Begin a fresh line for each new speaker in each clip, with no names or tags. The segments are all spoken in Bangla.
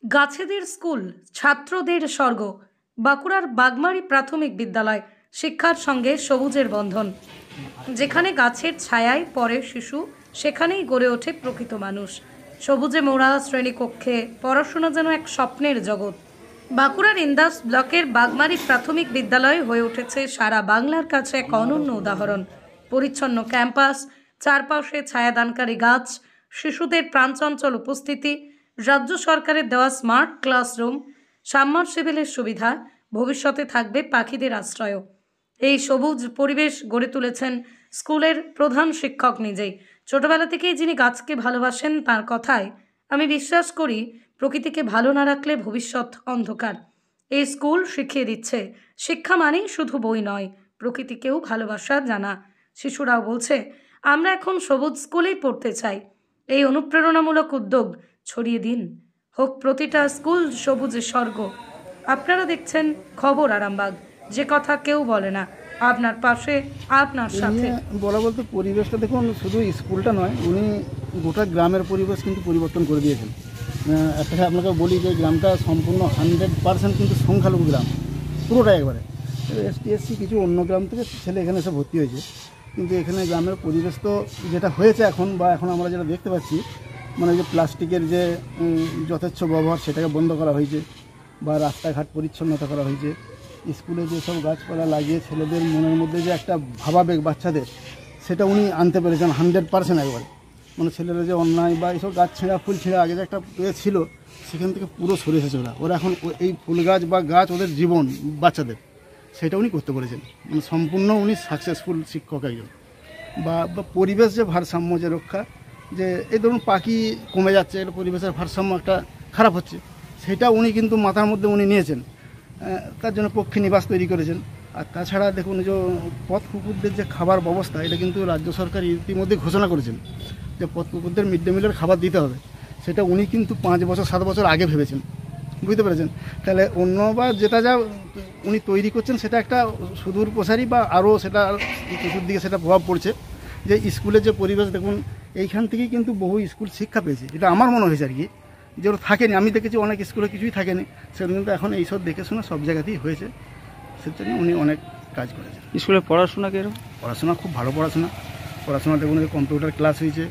গাছেদের স্কুল, ছাত্রদের স্বর্গ। বাঁকুড়ার বাগমারি প্রাথমিক বিদ্যালয়, শিক্ষার সঙ্গে সবুজের বন্ধন। যেখানে গাছের ছায়ায় পড়ে শিশু, সেখানেই গড়ে ওঠে প্রকৃত মানুষ। সবুজে মোড়া শ্রেণীকক্ষে পড়াশোনা যেন এক স্বপ্নের জগৎ। বাঁকুড়ার ইন্দাস ব্লকের বাগমারি প্রাথমিক বিদ্যালয় হয়ে উঠেছে সারা বাংলার কাছে এক অনন্য উদাহরণ। পরিচ্ছন্ন ক্যাম্পাস, চারপাশে ছায়াদানকারী গাছ, শিশুদের প্রাণচঞ্চল উপস্থিতি, রাজ্য সরকারের দেওয়া স্মার্ট ক্লাসরুম, সাবমার্সিবলের সুবিধা, ভবিষ্যতে থাকবে পাখিদের আশ্রয়ও। এই সবুজ পরিবেশ গড়ে তুলেছেন স্কুলের প্রধান শিক্ষক নিজেই। ছোটবেলা থেকেই যিনি গাছকে ভালোবাসেন, তার কথায় আমি বিশ্বাস করি প্রকৃতিকে ভালো না রাখলে ভবিষ্যৎ অন্ধকার। এই স্কুল শিখিয়ে দিচ্ছে শিক্ষা মানেই শুধু বই নয়, প্রকৃতিকেও ভালোবাসা জানা। শিশুরাও বলছে আমরা এখন সবুজ স্কুলেই পড়তে চাই। এই অনুপ্রেরণামূলক উদ্যোগ ছড়িয়ে দিন, হোক প্রতিটা স্কুল সবুজের স্বর্গ। আপনারা দেখছেন খবর আরামবাগ, যে কথা কেউ বলে না, আপনার পাশে, আপনার সাথে।
বলা বলতে পরিবেশটা দেখুন, শুধু স্কুলটা নয়, উনি গোটা গ্রামের পরিবেশ কিন্তু পরিবর্তন করে দিয়েছেন। একটা আপনাকে বলি যে গ্রামটা সম্পূর্ণ 100% কিন্তু সংখ্যালঘু গ্রাম, পুরোটা একবারে। ST/SC কিছু অন্য গ্রাম থেকে ছেলে এখানে এসে ভর্তি হয়েছে, কিন্তু এখানে গ্রামের পরিবেশ তো যেটা হয়েছে এখন আমরা যেটা দেখতে পাচ্ছি, মানে যে প্লাস্টিকের যে যথেচ্ছ ব্যবহার সেটাকে বন্ধ করা হয়েছে, বা রাস্তাঘাট পরিচ্ছন্নতা করা হয়েছে। স্কুলে যেসব গাছপালা লাগিয়ে ছেলেদের মনের মধ্যে যে একটা ভাবাবেগ বাচ্চাদের, সেটা উনি আনতে পেরেছেন 100% একবারে। মানে ছেলেরা যে অন্যায় বা এইসব গাছ ছেঁড়া ফুল ছেঁড়া আগে যে একটা ছিল, সেখান থেকে পুরো সরে এসেছে ওরা এখন এই ফুল গাছ বা গাছ ওদের জীবন বাচ্চাদের, সেটা উনি করতে পেরেছেন। মানে সম্পূর্ণ উনি সাকসেসফুল শিক্ষক একজন। বা পরিবেশ যে ভারসাম্য যে রক্ষা, যে এই ধরুন পাখি কমে যাচ্ছে, এটা পরিবেশের ভারসাম্য একটা খারাপ হচ্ছে, সেটা উনি কিন্তু মাথার মধ্যে উনি নিয়েছেন। তার জন্য পক্ষী নিবাস তৈরি করেছেন। আর তাছাড়া দেখুন, যে পথ কুকুরদের যে খাবার ব্যবস্থা, এটা কিন্তু রাজ্য সরকার ইতিমধ্যে ঘোষণা করেছেন যে পথ কুকুরদের মিড ডে মিলের খাবার দিতে হবে। সেটা উনি কিন্তু 5 বছর 7 বছর আগে ভেবেছেন, বুঝতে পেরেছেন? তাহলে অন্য বা যেটা যা উনি তৈরি করছেন, সেটা একটা সুদূর প্রসারী বা আরও সেটা চতুর্দিকে সেটা প্রভাব পড়ছে। যে স্কুলের যে পরিবেশ দেখুন, এইখান থেকেই কিন্তু বহু স্কুল শিক্ষা পেয়েছে, এটা আমার মনে হয়েছে আর কি। যেগুলো থাকেনি, আমি দেখেছি অনেক স্কুলে কিছুই থাকেনি, সেগুলো কিন্তু এখন এইসব দেখে শুনে সব জায়গাতেই হয়েছে। সেজন্য উনি অনেক কাজ করেছেন।
স্কুলে পড়াশোনা কীরকম?
পড়াশোনা খুব ভালো পড়াশোনা দেখুন, যে কম্পিউটার ক্লাস হয়েছে,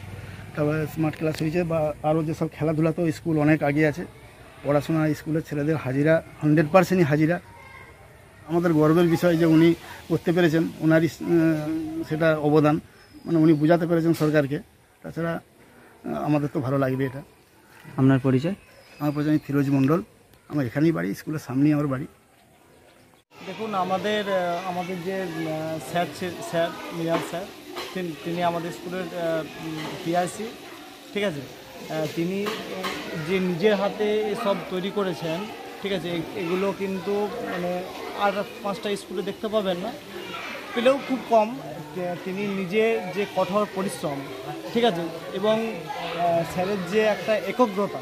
তারপরে স্মার্ট ক্লাস হয়েছে, বা আরও যেসব খেলাধুলাতেও স্কুল অনেক আগে আছে। পড়াশোনা স্কুলের ছেলেদের হাজিরা 100%ই হাজিরা। আমাদের গর্বের বিষয় যে উনি করতে পেরেছেন, ওনারই সেটা অবদান, মানে উনি বোঝাতে পেরেছেন সরকারকে। তাছাড়া আমাদের তো ভালো লাগবে এটা।
আপনার পরিচয়?
আমার পরিচয় আমি ফিরোজ মণ্ডল, আমার এখানেই বাড়ি, স্কুলের সামনেই আমার বাড়ি।
দেখুন, আমাদের যে স্যার মিয়াল স্যার, তিনি আমাদের স্কুলের PIC, ঠিক আছে। তিনি যে নিজের হাতে সব তৈরি করেছেন, ঠিক আছে। এগুলো কিন্তু মানে আর 5টা স্কুলে দেখতে পাবেন না, পেলেও খুব কম। তিনি নিজে যে কঠোর পরিশ্রম, ঠিক আছে, এবং স্যারের যে একটা একগ্রতা,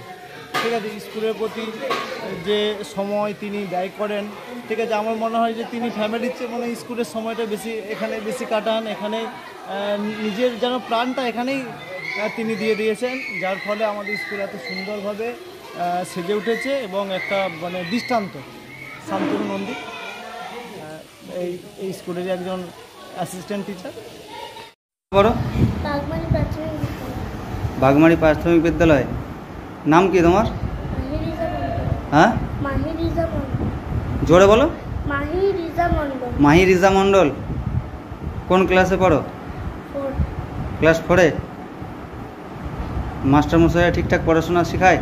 ঠিক আছে, স্কুলের প্রতি যে সময় তিনি ব্যয় করেন, ঠিক আছে। আমার মনে হয় যে তিনি ফ্যামিলির চেয়ে মানে স্কুলের সময়টা এখানে বেশি কাটান। এখানে নিজের যেন প্রাণটা এখানেই তিনি দিয়ে দিয়েছেন, যার ফলে আমাদের স্কুল এত সুন্দরভাবে সেজে উঠেছে। এবং একটা মানে দৃষ্টান্ত শান্তনু নন্দী এই স্কুলের একজন অ্যাসিস্ট্যান্ট টিচার।
বড় বাগমারি প্রাথমিক বিদ্যালয়। নাম কি তোমার? হ্যাঁ, জোরে বলো। মাহি রিজা মণ্ডল। কোন ক্লাসে পড়ো? ক্লাস 4-এ। মাস্টারমশাইরা ঠিকঠাক পড়াশোনা শেখায়?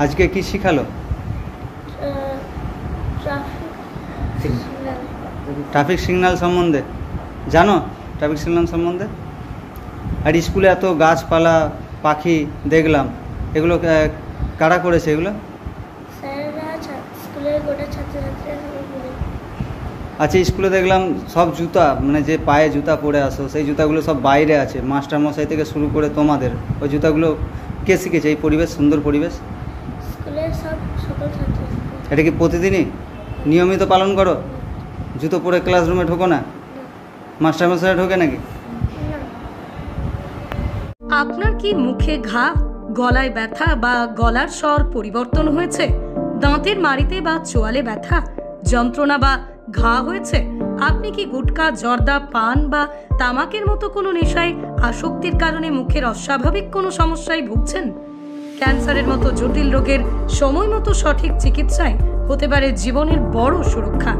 আজকে কি শিখালো? ট্রাফিক সিগন্যাল সম্বন্ধে জানো? ট্রাফিক সিগন্যাল সম্বন্ধে। আর স্কুলে এত গাছপালা পাখি দেখলাম, এগুলো কারা করেছে এগুলো? আচ্ছা, স্কুলে দেখলাম সব জুতা, মানে যে পায়ে জুতা পরে আসো, সেই জুতাগুলো সব বাইরে আছে। মাস্টারমশাই থেকে শুরু করে তোমাদের ওই জুতাগুলো কে শিখেছে? এই পরিবেশ, সুন্দর পরিবেশ এটা কি প্রতিদিনই নিয়মিত পালন করো? জুতো পরে ক্লাসরুমে ঢোকো না? মাস্টারমশাইরা ঢোকে নাকি?
আপনার কি মুখে ঘা, গলায় ব্যথা বা গলার স্বর পরিবর্তন হয়েছে, দাঁতের মাড়িতে বা চোয়ালে ব্যথা, যন্ত্রণা বা ঘা হয়েছে, আপনি কি গুটখা, জর্দা, পান বা তামাকের মতো কোনো নেশায় আসক্তির কারণে মুখের অস্বাভাবিক কোনো সমস্যায় ভুগছেন? ক্যান্সারের মতো জটিল রোগের সময় মতো সঠিক চিকিৎসায় হতে পারে জীবনের বড় সুরক্ষা।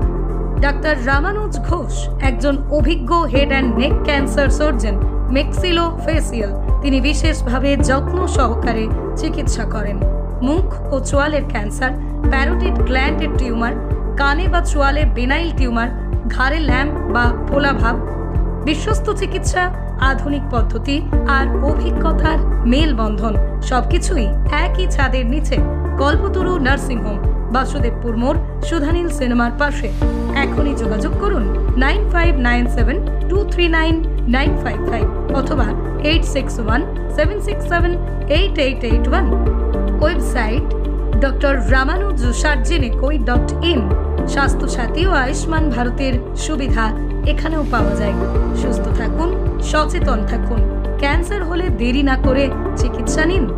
ডাক্তার রামানুজ ঘোষ একজন অভিজ্ঞ head and neck cancer surgeon, maxillofacial. তিনি বিশেষভাবে যত্ন সহকারে চিকিৎসা করেন মুখ ও চোয়ালের ক্যান্সার, প্যারোটিড গ্ল্যান্ডের টিউমার, কানে বা চোয়ালে বেনাইল টিউমার, ঘাড়ে ল্যাম্প বা ফোলাভাব। বিশ্বস্ত চিকিৎসা, আধুনিক পদ্ধতি আর অভিজ্ঞতার মেলবন্ধন সবকিছুই একই ছাদের নিচে। কল্পতরু নার্সিং হোম, বাসুদেবপুর মোড়, সুধানীল সিনেমার পাশে। এখনই যোগাযোগ করুন 9597239955 অথবা 8617678881। Website drramanujasurgery.in। স্বাস্থ্যসাথী ও আয়ুষ্মান ভারতের সুবিধা এখানেও পাওয়া যায়। সুস্থ থাকুন, সচেতন থাকুন। ক্যান্সার হলে দেরি না করে চিকিৎসা নিন।